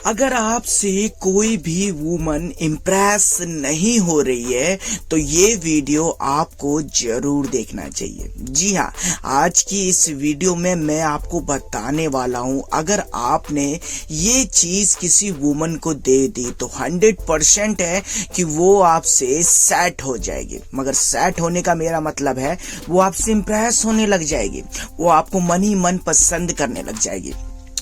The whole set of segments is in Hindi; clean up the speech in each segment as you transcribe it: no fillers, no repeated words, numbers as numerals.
अगर आपसे कोई भी वुमन इम्प्रेस नहीं हो रही है तो ये वीडियो आपको जरूर देखना चाहिए। जी हाँ, आज की इस वीडियो में मैं आपको बताने वाला हूँ, अगर आपने ये चीज किसी वुमन को दे दी तो 100% है कि वो आपसे सेट हो जाएगी। मगर सेट होने का मेरा मतलब है वो आपसे इम्प्रेस होने लग जाएगी, वो आपको मन ही मन पसंद करने लग जाएगी।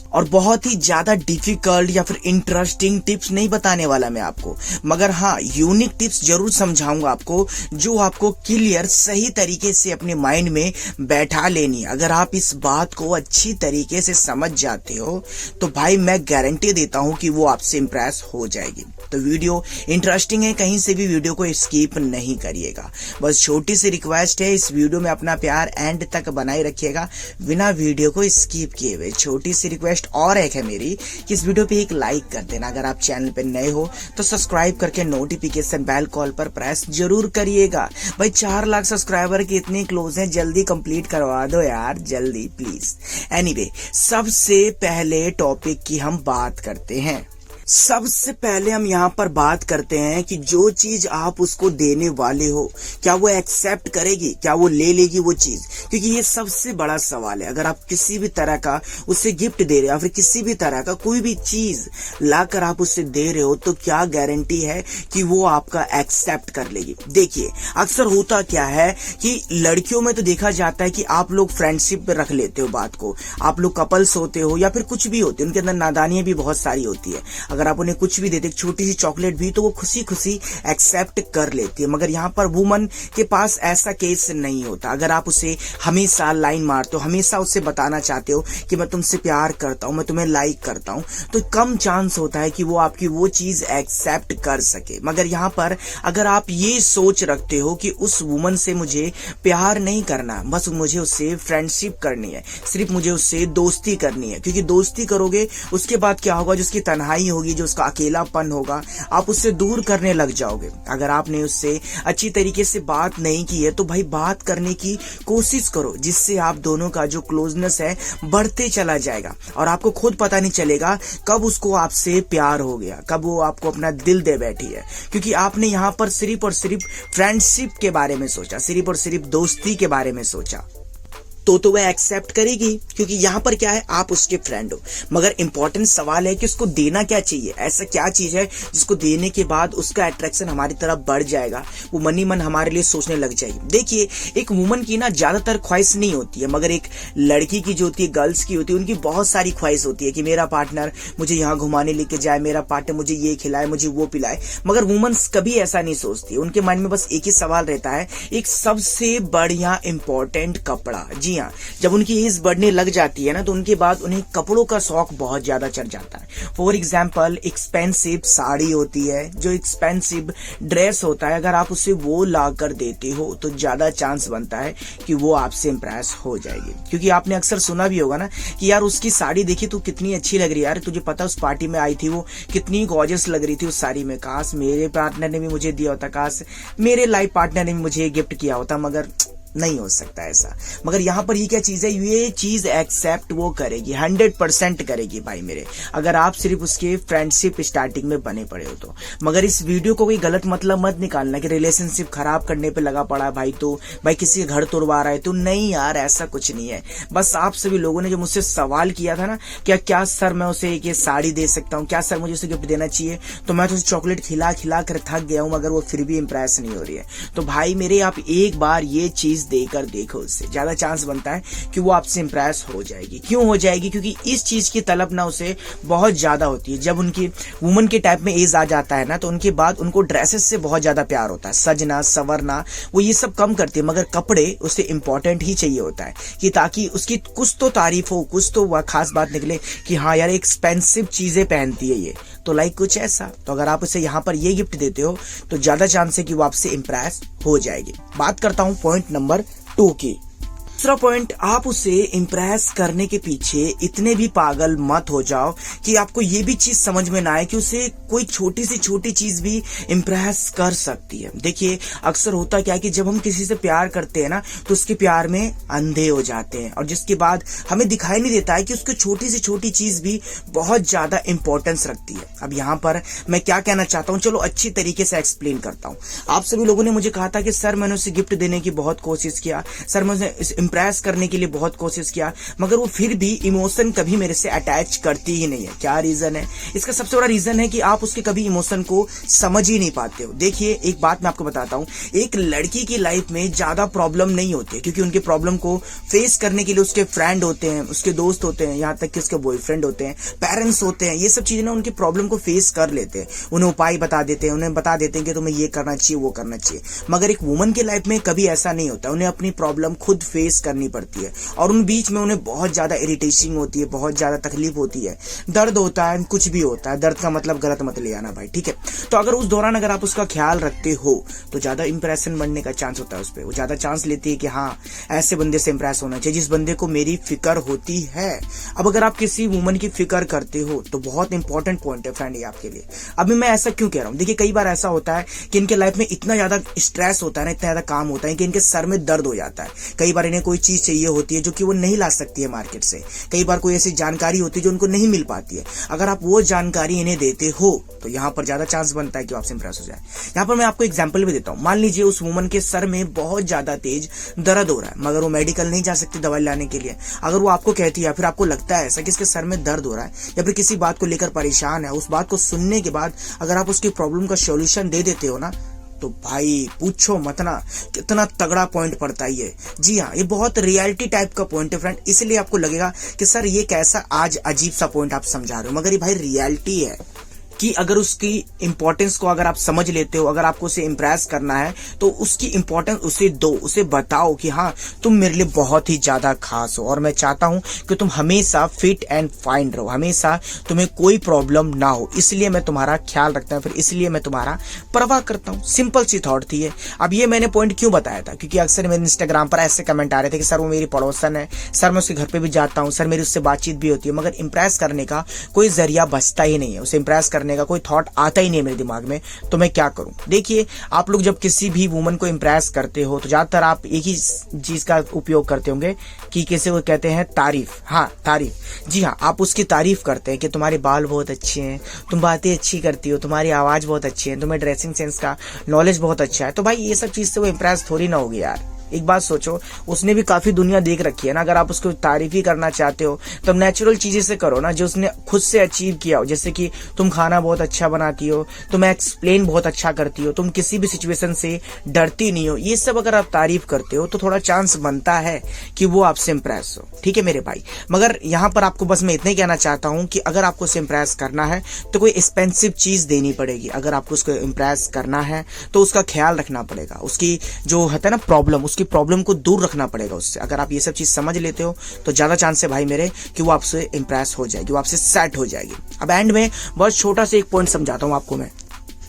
और बहुत ही ज्यादा डिफिकल्ट या फिर इंटरेस्टिंग टिप्स नहीं बताने वाला मैं आपको, मगर हाँ यूनिक टिप्स जरूर समझाऊंगा आपको, जो आपको क्लियर सही तरीके से अपने माइंड में बैठा लेनी है। अगर आप इस बात को अच्छी तरीके से समझ जाते हो तो भाई मैं गारंटी देता हूं कि वो आपसे इंप्रेस हो जाएगी। तो वीडियो इंटरेस्टिंग है, कहीं से भी वीडियो को स्किप नहीं करिएगा। बस छोटी सी रिक्वेस्ट है, इस वीडियो में अपना प्यार एंड तक बनाए रखिएगा बिना वीडियो को स्किप किए हुए। छोटी सी रिक्वेस्ट और एक है मेरी कि इस वीडियो पे एक लाइक कर देना। अगर आप चैनल पे नए हो तो सब्सक्राइब करके नोटिफिकेशन बेल कॉल पर प्रेस जरूर करिएगा। भाई 4 लाख सब्सक्राइबर के इतने क्लोज हैं, जल्दी कंप्लीट करवा दो यार, जल्दी प्लीज। एनीवे, सबसे पहले टॉपिक की हम बात करते हैं। सबसे पहले हम यहाँ पर बात करते हैं कि जो चीज आप उसको देने वाले हो क्या वो एक्सेप्ट करेगी, क्या वो ले लेगी वो चीज, क्योंकि ये सबसे बड़ा सवाल है। अगर आप किसी भी तरह का उससे गिफ्ट दे रहे हो या फिर किसी भी तरह का कोई भी चीज लाकर आप उससे दे रहे हो तो क्या गारंटी है कि वो आपका एक्सेप्ट कर लेगी। देखिए, अक्सर होता क्या है कि लड़कियों में तो देखा जाता है कि आप लोग फ्रेंडशिप पे रख लेते हो बात को, आप लोग कपल्स होते हो या फिर कुछ भी होते हो, उनके अंदर नादानियां भी बहुत सारी होती है। अगर आप उन्हें कुछ भी देते, छोटी सी चॉकलेट भी, तो वो खुशी खुशी एक्सेप्ट कर लेती है। मगर यहाँ पर वुमन के पास ऐसा केस नहीं होता। अगर आप उसे हमेशा लाइन मारते हो, हमेशा उससे बताना चाहते हो कि मैं तुमसे प्यार करता हूं, मैं तुम्हें लाइक करता हूं, तो कम चांस होता है कि वो आपकी वो चीज एक्सेप्ट कर सके। मगर यहाँ पर अगर आप ये सोच रखते हो कि उस वुमन से मुझे प्यार नहीं करना, बस मुझे उससे फ्रेंडशिप करनी है, सिर्फ मुझे उससे दोस्ती करनी है, क्योंकि दोस्ती करोगे उसके बाद क्या होगा, जो उसकी तन्हाई होगी, जो उसका अकेलापन होगा, आप उससे दूर करने लग जाओगे। अगर आपने उससे अच्छी तरीके से बात नहीं की है तो भाई बात करने की कोशिश करो, जिससे आप दोनों का जो क्लोजनेस है बढ़ते चला जाएगा और आपको खुद पता नहीं चलेगा कब उसको आपसे प्यार हो गया, कब वो आपको अपना दिल दे बैठी है, क्योंकि आपने यहाँ पर सिर्फ और सिर्फ फ्रेंडशिप के बारे में सोचा, सिर्फ और सिर्फ दोस्ती के बारे में सोचा। तो वह एक्सेप्ट करेगी, क्योंकि यहाँ पर क्या है, आप उसके फ्रेंड हो। मगर इंपॉर्टेंट सवाल है कि उसको देना क्या चाहिए, ऐसा क्या चीज है जिसको देने के बाद उसका अट्रैक्शन हमारी तरफ बढ़ जाएगा, वो मन ही मन हमारे लिए सोचने लग जाएगी। देखिए, एक वुमन की ना ज्यादातर ख्वाहिश नहीं होती है, मगर एक लड़की की जो होती है, गर्ल्स की होती है, उनकी बहुत सारी ख्वाहिश होती है कि मेरा पार्टनर मुझे यहाँ घुमाने लेके जाए, मेरा पार्टनर मुझे ये खिलाए, मुझे वो पिलाए। मगर वुमन्स कभी ऐसा नहीं सोचती, उनके माइंड में बस एक ही सवाल रहता है, एक सबसे बढ़िया इंपॉर्टेंट कपड़ा। जी हाँ, जब उनकी एज बढ़ने लग जाती है ना तो उनके बाद उन्हें कपड़ों का शौक बहुत ज्यादा चढ़ जाता है। फॉर एग्जाम्पल, एक्सपेंसिव साड़ी होती है, जो एक्सपेंसिव ड्रेस होता है, अगर आप उसे वो ला कर देते हो तो ज्यादा चांस बनता है कि वो आपसे इंप्रेस हो जाएगी। क्योंकि आपने अक्सर सुना भी होगा ना कि यार उसकी साड़ी देखी तो कितनी अच्छी लग रही है, यार तुझे पता उस पार्टी में आई थी वो कितनी गॉर्जियस लग रही थी उस साड़ी में, काश मेरे पार्टनर ने भी मुझे दिया होता, काश मेरे लाइफ पार्टनर ने भी मुझे गिफ्ट किया होता। मगर नहीं हो सकता ऐसा। मगर यहाँ पर ये क्या चीज है, ये चीज एक्सेप्ट वो करेगी, 100% करेगी भाई मेरे, अगर आप सिर्फ उसके फ्रेंडशिप स्टार्टिंग में बने पड़े हो तो। मगर इस वीडियो को कोई गलत मतलब मत निकालना कि रिलेशनशिप खराब करने पे लगा पड़ा भाई, तो भाई किसी का घर तोड़वा रहा है तो। नहीं यार, ऐसा कुछ नहीं है। बस आप सभी लोगों ने जो मुझसे सवाल किया था ना, क्या सर मैं उसे एक साड़ी दे सकता हूँ, क्या सर मुझे उसे गिफ्ट देना चाहिए, तो मैं तो उसे चॉकलेट खिला खिला कर थक गया हूँ, मगर वो फिर भी इंप्रेस नहीं हो रही है। तो भाई मेरे, आप एक बार ये चीज देकर देखो, उससे ज्यादा चांस बनता है कि वो आपसे इंप्रेस हो जाएगी। क्यों हो जाएगी? क्योंकि इस चीज की तलब ना उसे बहुत ज्यादा होती है। जब उनकी वुमन के टाइप में एज आ जाता है ना तो उनके बाद उनको ड्रेसेस से बहुत ज्यादा प्यार होता है, सजना संवरना वो ये सब कम करती है, मगर कपड़े उसे इंपॉर्टेंट ही चाहिए होता है कि ताकि उसकी कुछ तो तारीफ हो, कुछ तो वह खास बात निकले कि हाँ यार एक्सपेंसिव चीजें पहनती है ये, तो लाइक कुछ ऐसा। तो अगर आप उसे यहाँ पर ये गिफ्ट देते हो तो ज्यादा चांस है कि वो आपसे इंप्रेस हो जाएगी। बात करता हूँ पॉइंट नंबर 2 की। दूसरा पॉइंट, आप उसे इम्प्रेस करने के पीछे इतने भी पागल मत हो जाओ कि आपको ये भी चीज समझ में ना आए कि उसे कोई छोटी सी छोटी चीज भी इम्प्रेस कर सकती है। देखिए अक्सर होता क्या है कि जब हम किसी से प्यार करते हैं ना तो उसके प्यार में अंधे हो जाते हैं और जिसके बाद हमें दिखाई नहीं देता है कि उसकी छोटी सी छोटी चीज भी बहुत ज्यादा इंपॉर्टेंस रखती है। अब यहाँ पर मैं क्या कहना चाहता हूँ, चलो अच्छी तरीके से एक्सप्लेन करता हूँ। आप सभी लोगों ने मुझे कहा था कि सर मैंने उसे गिफ्ट देने की बहुत कोशिश किया, सर मैंने इम्प्रेस करने के लिए बहुत कोशिश किया, मगर वो फिर भी इमोशन कभी मेरे से अटैच करती ही नहीं है। क्या रीजन है इसका? सबसे बड़ा रीजन है कि आप उसके कभी इमोशन को समझ ही नहीं पाते हो। देखिए एक बात मैं आपको बताता हूँ, एक लड़की की लाइफ में ज्यादा प्रॉब्लम नहीं होती क्योंकि उनके प्रॉब्लम को फेस करने के लिए उसके फ्रेंड होते हैं, उसके दोस्त होते हैं, यहाँ तक कि उसके बॉयफ्रेंड होते हैं, पेरेंट्स होते हैं। ये सब चीजें ना उनकी प्रॉब्लम को फेस कर लेते हैं, उन्हें उपाय बता देते हैं, उन्हें बता देते हैं कि तुम्हें ये करना चाहिए वो करना चाहिए। मगर एक वुमन की लाइफ में कभी ऐसा नहीं होता, उन्हें अपनी प्रॉब्लम खुद फेस करनी पड़ती है और उन बीच में उन्हें बहुत ज्यादा इरिटेशन होती है, बहुत ज्यादा तकलीफ होती है, दर्द होता है, कुछ भी होता है। दर्द का मतलब गलत मत ले आना भाई, ठीक है? तो अगर उस दौरान अगर आप उसका ख्याल रखते हो तो ज्यादा इंप्रेशन बनने का चांस होता है उस पर। वो ज्यादा चांस लेती है कि हाँ ऐसे बंदे से इंप्रेस होना चाहिए जिस बंदे को मेरी फिक्र होती है। अब अगर आप किसी वुमन की फिक्र करते हो तो बहुत इंपॉर्टेंट पॉइंट है फ्रेंड ये आपके लिए। अभी मैं ऐसा क्यों कह रहा हूँ, देखिए कई बार ऐसा होता है कि इनके लाइफ में इतना ज्यादा स्ट्रेस होता है ना, इतना ज्यादा काम होता है कि इनके सर में दर्द हो जाता है। कई बार इन्हें कोई चीज चाहिए होती है जो कि वो नहीं ला सकती है मार्केट से, कई बार कोई ऐसी जानकारी होती है जो उनको नहीं मिल पाती है। अगर आप वो जानकारी इन्हें देते हो तो यहाँ पर ज्यादा चांस बनता है कि आपसे इंप्रेस हो जाए। यहाँ पर मैं आपको एग्जांपल भी देता हूँ। मान लीजिए उस वुमन के सर में बहुत ज्यादा तेज दर्द हो रहा है मगर वो मेडिकल नहीं जा सकती दवाई लाने के लिए। अगर वो आपको कहती है, फिर आपको लगता है ऐसा कि इसके सर में दर्द हो रहा है या फिर किसी बात को लेकर परेशान है, उस बात को सुनने के बाद अगर आप उसकी प्रॉब्लम का सॉल्यूशन दे देते हो ना तो भाई पूछो मत ना कितना तगड़ा पॉइंट पड़ता है ये। जी हाँ, ये बहुत रियलिटी टाइप का पॉइंट है फ्रेंड, इसलिए आपको लगेगा कि सर ये कैसा आज अजीब सा पॉइंट आप समझा रहे हो, मगर ये भाई रियलिटी है कि अगर उसकी इंपॉर्टेंस को अगर आप समझ लेते हो, अगर आपको उसे इंप्रेस करना है तो उसकी इंपॉर्टेंस उसे दो, उसे बताओ कि हाँ तुम मेरे लिए बहुत ही ज्यादा खास हो और मैं चाहता हूं कि तुम हमेशा फिट एंड फाइन रहो, हमेशा तुम्हें कोई प्रॉब्लम ना हो, इसलिए मैं तुम्हारा ख्याल रखता हूं, फिर इसलिए मैं तुम्हारा परवाह करता हूं। सिंपल सी थॉट थी ये। अब ये मैंने पॉइंट क्यों बताया था, क्योंकि अक्सर मेरे इंस्टाग्राम पर ऐसे कमेंट आ रहे थे कि सर वो मेरी पड़ोसन है, सर मैं उसके घर पे भी जाता हूँ, सर मेरी उससे बातचीत भी होती है, मगर इंप्रेस करने का कोई जरिया बचता ही नहीं है, उसे इंप्रेस करने का कोई थॉट आता ही नहीं है मेरे दिमाग में, तो मैं क्या करूं। देखिए आप लोग जब किसी भी वुमन को इंप्रेस करते हो तो ज्यादातर आप एक ही चीज का उपयोग करते होंगे कि किसी को कहते हैं तारीफ। हाँ तारीफ, जी हाँ, आप उसकी तारीफ करते हैं कि तुम्हारे बाल बहुत अच्छे हैं, तुम बातें अच्छी करती हो, तुम्हारी आवाज बहुत अच्छी है, तुम्हें ड्रेसिंग सेंस का नॉलेज बहुत अच्छा है। तो भाई ये सब चीज से वो इंप्रेस थोड़ी ना होगी यार। एक बात सोचो, उसने भी काफी दुनिया देख रखी है ना। अगर आप उसको तारीफ ही करना चाहते हो तो नेचुरल चीजें से करो ना जो उसने खुद से अचीव किया हो, जैसे कि तुम खाना बहुत अच्छा बनाती हो, तुम एक्सप्लेन बहुत अच्छा करती हो, तुम किसी भी सिचुएशन से डरती नहीं हो। ये सब अगर आप तारीफ करते हो तो थोड़ा चांस बनता है कि वो आपसे इंप्रेस हो, ठीक है मेरे भाई। मगर यहाँ पर आपको बस मैं इतना ही कहना चाहता हूँ कि अगर आपको उसे इंप्रेस करना है तो कोई एक्सपेंसिव चीज देनी पड़ेगी। अगर आपको उसको इंप्रेस करना है तो उसका ख्याल रखना पड़ेगा, उसकी जो होता है ना प्रॉब्लम, उसकी प्रॉब्लम को दूर रखना पड़ेगा उससे। अगर आप ये सब चीज समझ लेते हो तो ज्यादा चांस है भाई मेरे कि वो आपसे इंप्रेस हो जाएगी, वो आपसे सेट हो जाएगी। अब एंड में बहुत छोटा सा एक पॉइंट समझाता हूं आपको मैं।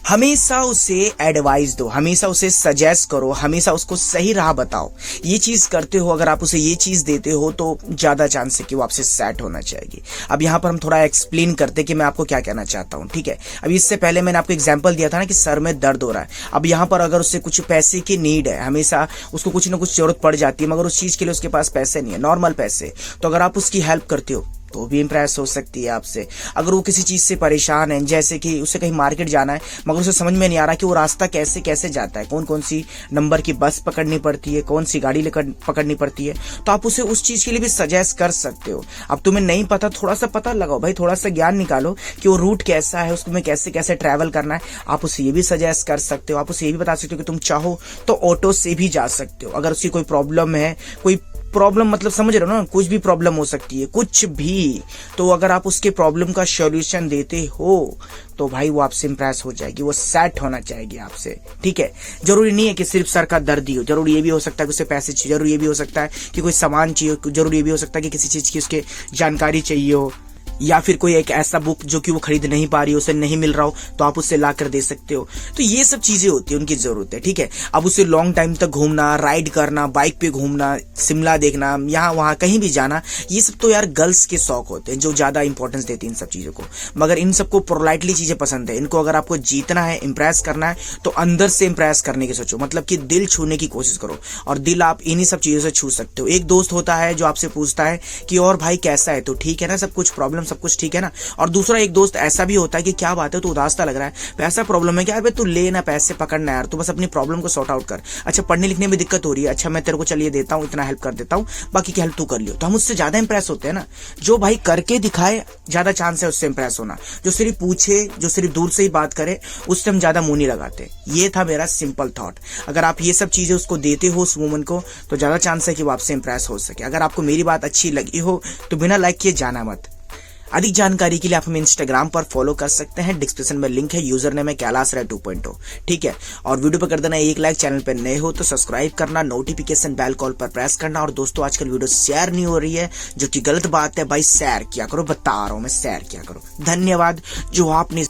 हमेशा उसे एडवाइस दो, हमेशा उसे सजेस्ट करो, हमेशा उसको सही राह बताओ। ये चीज करते हो, अगर आप उसे ये चीज देते हो तो ज्यादा चांस है कि वो आपसे सेट होना चाहिए। अब यहाँ पर हम थोड़ा एक्सप्लेन करते कि मैं आपको क्या कहना चाहता हूँ, ठीक है। अब इससे पहले मैंने आपको एग्जांपल दिया था ना कि सर में दर्द हो रहा है। अब यहाँ पर अगर उससे कुछ पैसे की नीड है, हमेशा उसको कुछ ना कुछ जरूरत पड़ जाती है, मगर उस चीज के लिए उसके पास पैसे नहीं है, नॉर्मल पैसे, तो अगर आप उसकी हेल्प करते हो तो भी इंप्रेस हो सकती है आपसे। अगर वो किसी चीज से परेशान है, जैसे कि उसे कहीं मार्केट जाना है मगर उसे समझ में नहीं आ रहा कि वो रास्ता कैसे कैसे जाता है, कौन कौन सी नंबर की बस पकड़नी पड़ती है, कौन सी गाड़ी लेकर पकड़नी पड़ती है, तो आप उसे उस चीज के लिए भी सजेस्ट कर सकते हो। अब तुम्हें नहीं पता, थोड़ा सा पता लगाओ भाई, थोड़ा सा ज्ञान निकालो कि वो रूट कैसा है, उसमें कैसे कैसे ट्रैवल करना है। आप उसे ये भी सजेस्ट कर सकते हो, आप उसे ये भी बता सकते हो कि तुम चाहो तो ऑटो से भी जा सकते हो। अगर उसकी कोई प्रॉब्लम है, कोई प्रॉब्लम मतलब समझ रहे हो ना, कुछ भी प्रॉब्लम हो सकती है, कुछ भी, तो अगर आप उसके प्रॉब्लम का सॉल्यूशन देते हो तो भाई वो आपसे इंप्रेस हो जाएगी, वो सेट होना चाहेगी आपसे, ठीक है। जरूरी नहीं है कि सिर्फ सर का दर्द ही हो, जरूरी ये भी हो सकता है कि उसे पैसे चाहिए, जरूरी ये भी हो सकता है कि कोई सामान चाहिए, जरूरी ये भी हो सकता है कि किसी चीज की उसके जानकारी चाहिए हो, या फिर कोई एक ऐसा बुक जो कि वो खरीद नहीं पा रही हो, उसे नहीं मिल रहा हो, तो आप उससे ला कर दे सकते हो। तो ये सब चीजें होती है, उनकी जरूरत है, ठीक है। अब उसे लॉन्ग टाइम तक घूमना, राइड करना, बाइक पे घूमना, शिमला देखना, यहाँ वहां कहीं भी जाना, ये सब तो यार गर्ल्स के शौक होते हैं जो ज्यादा इंपॉर्टेंस देती है इन सब चीजों को। मगर इन सबको पोलाइटली चीजें पसंद है। इनको अगर आपको जीतना है, इंप्रेस करना है, तो अंदर से इंप्रेस करने की सोचो, मतलब कि दिल छूने की कोशिश करो। और दिल आप इन्हीं सब चीजों से छू सकते हो। एक दोस्त होता है जो आपसे पूछता है कि और भाई कैसा है, तो ठीक है ना, सब कुछ प्रॉब्लम सब कुछ ठीक है ना। और दूसरा एक दोस्त ऐसा भी होता है कि क्या बात है, तो उदास सा लग रहा है, पैसा प्रॉब्लम है क्या, तू ले ना, पैसे पकड़ना यार, तू बस अपनी प्रॉब्लम को सॉर्ट आउट कर। अच्छा पढ़ने लिखने में दिक्कत हो रही है, अच्छा मैं तेरे को चलिए देता हूँ, इतना हेल्प कर देता हूँ, बाकी की हेल्प तू कर लियो। तो हम उससे ज्यादा इंप्रेस होते हैं ना। जो भाई करके दिखाए ज्यादा चांस है उससे इंप्रेस होना। जो सिर्फ पूछे, जो सिर्फ दूर से ही बात करे, उससे हम ज्यादा मुंह नहीं लगाते। ये था मेरा सिंपल थॉट। अगर आप ये सब चीजें उसको देते हो उस वुमन को, तो ज्यादा चांस है कि वो आपसे इंप्रेस हो सके। अगर आपको मेरी बात अच्छी लगी हो तो बिना लाइक किए जाना मत। अधिक जानकारी के लिए आप हमें इंस्टाग्राम पर फॉलो कर सकते हैं, डिस्क्रिप्शन में लिंक है, यूजर नेम है कैलाश राय 2.0, ठीक है। और वीडियो पर कर देना एक लाइक, चैनल पर नए हो तो सब्सक्राइब करना, नोटिफिकेशन बेल कॉल पर प्रेस करना। और दोस्तों आजकल वीडियो शेयर नहीं हो रही है, जो कि गलत बात है भाई, शेयर किया करो, बता रहा हूं मैं, शेयर किया करो। धन्यवाद जो आपने